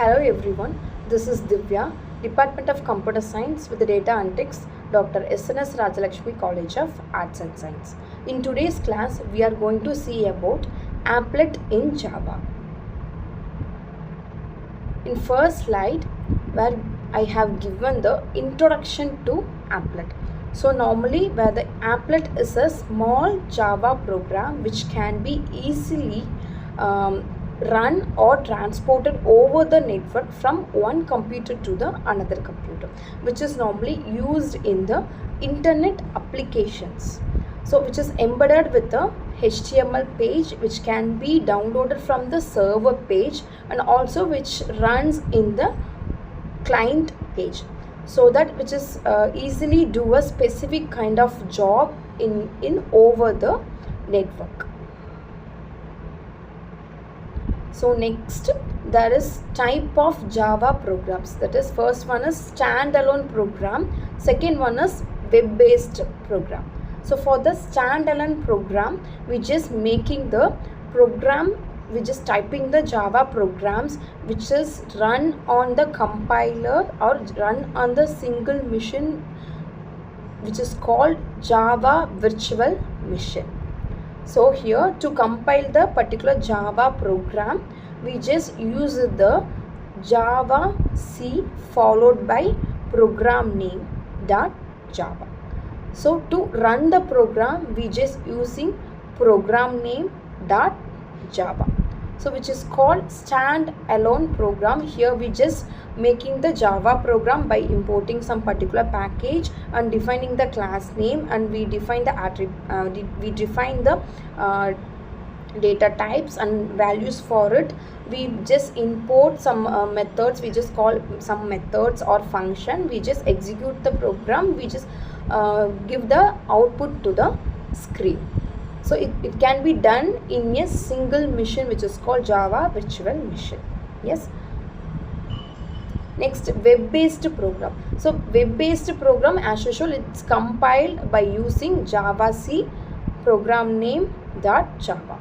Hello everyone, this is Divya, Department of Computer Science with the Data Analytics, Dr. SNS Rajalakshmi College of Arts and Science. In today's class, we are going to see about Applet in Java. In first slide, where I have given the introduction to Applet. So normally, where the Applet is a small Java program which can be easily run or transported over the network from one computer to the another computer, which is normally used in the internet applications. So which is embedded with a HTML page which can be downloaded from the server page and also which runs in the client page, so that which is easily do a specific kind of job in over the network. So next, there is type of Java programs. That is, first one is standalone program, second one is web-based program. So for the standalone program, we just making the program, we just typing the Java programs which is run on the compiler or run on the single machine which is called Java virtual machine. So here, to compile the particular Java program, we just use the Java C followed by program name .java. So to run the program, we just using program name .java. So which is called standalone program. Here we just making the Java program by importing some particular package and defining the class name, and we define the we define the data types and values for it. We just import some methods, we just call some methods or function, we just execute the program, we just give the output to the screen. So it can be done in a single machine which is called Java virtual machine. Yes. Next, web-based program. So web-based program, as usual, it's compiled by using Java C program name .java.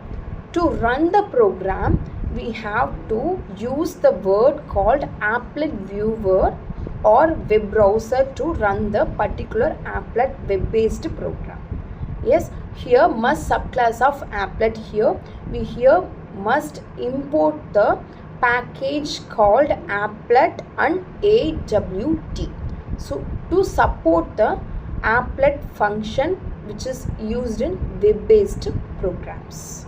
To run the program, we have to use the word called Applet viewer or web browser to run the particular Applet web-based program. Yes, here must subclass of Applet. Here we must import the package called Applet and AWT. So to support the Applet function which is used in web-based programs.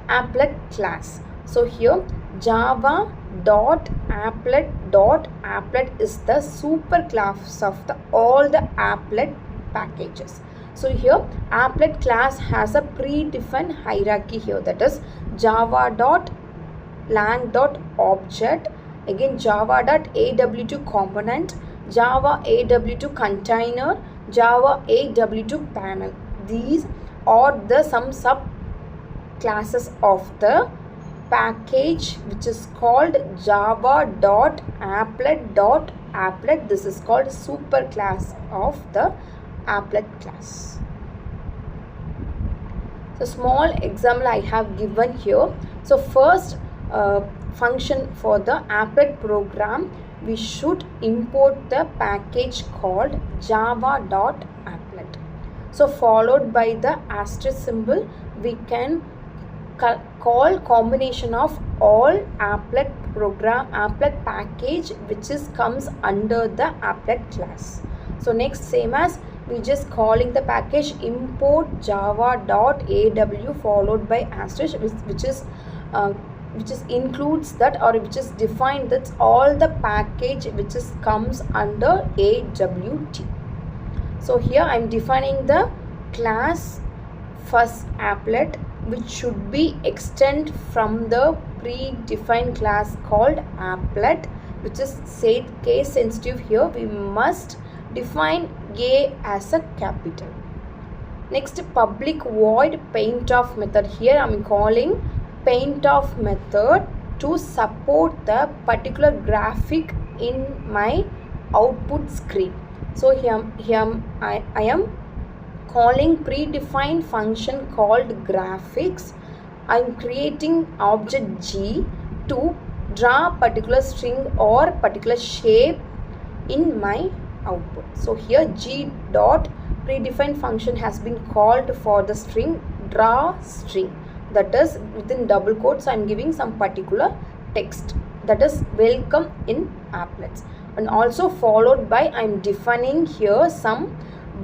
Applet class. So here Java.applet.applet is the super class of all the Applet packages. So here Applet class has a predefined hierarchy here, that is java.lang.object, again java.awt component, Java AW2 container, Java AW2 panel. These are the some sub classes of the package which is called java.applet.applet. This is called super class of the Applet class. So small example I have given here. So first function for the Applet program, we should import the package called java.applet. So followed by the asterisk symbol, we can call combination of all Applet program, Applet package which is comes under the Applet class. So next, same as we just calling the package import java.aw followed by asterisk which is includes that, or which is defined that's all the package which is comes under AWT. So here I am defining the class first Applet which should be extend from the predefined class called Applet, which is said case sensitive. Here we must define A as a capital. Next, public void paint-off method. Here I am calling paint-off method to support the particular graphic in my output screen. So here I am calling predefined function called graphics. I'm creating object G to draw particular string or particular shape in my output. So here G dot predefined function has been called for the string draw string, that is within double quotes I am giving some particular text, that is welcome in applets, and also followed by I am defining here some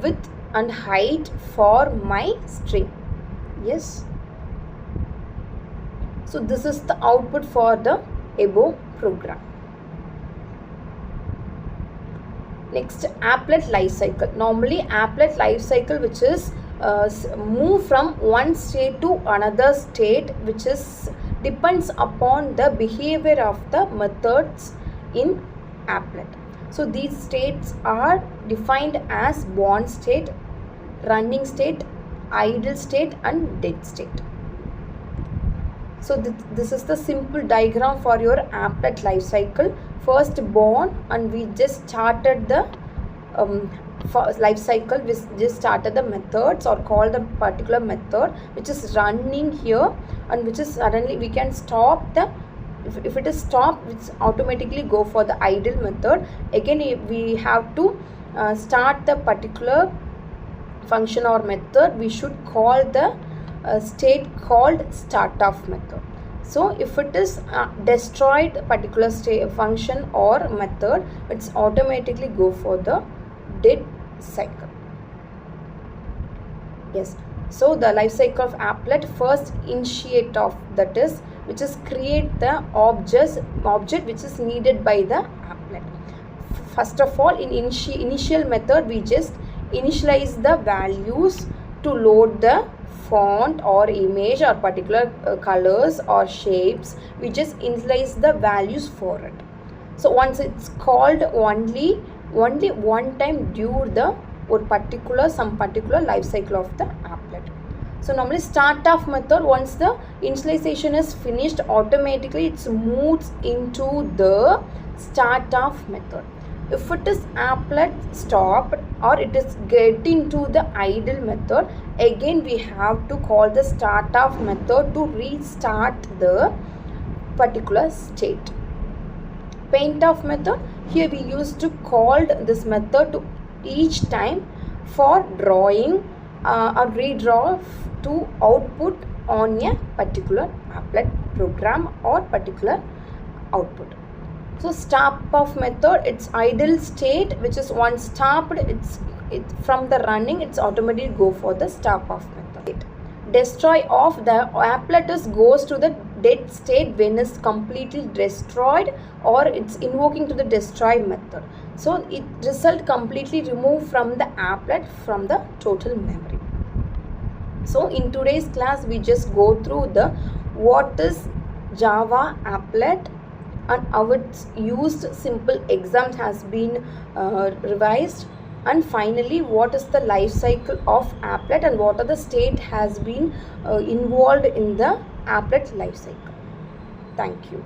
width and height for my string. Yes, so this is the output for the above program. Next, applet lifecycle. Normally applet lifecycle, which is move from one state to another state, which is depends upon the behavior of the methods in applet. So these states are defined as born state, running state, idle state and dead state. So this is the simple diagram for your applet lifecycle. First born, and we just started the life cycle. We just started the methods or called the particular method which is running here, and which is suddenly we can stop the, if it is stopped, it's automatically go for the idle method. Again we have to start the particular function or method. We should call the state called start of method. So if it is destroyed particular function or method, it's automatically go for the dead cycle. Yes, so the life cycle of applet, first initiate of, that is which is create the object which is needed by the applet. First of all, in initial method we just initialize the values to load the font or image or particular colors or shapes. We just initialize the values for it. So once it's called only one time during the or some particular life cycle of the applet. So normally start of method, once the initialization is finished, automatically it moves into the start of method. If it is applet stopped or it is getting to the idle method, again we have to call the start of method to restart the particular state. Paint of method, here we used to call this method to each time for drawing or redraw to output on a particular applet program or particular output. So stop of method, it's idle state which is once stopped, it's from the running, it's automatically go for the stop of method. Destroy of, the applet goes to the dead state when it's completely destroyed or it's invoking to the destroy method. So it result completely removed from the applet from the total memory. So in today's class we just go through the what is Java applet and how it's used, simple exams has been revised, and finally what is the life cycle of applet and what are the state has been involved in the applet life cycle. Thank you.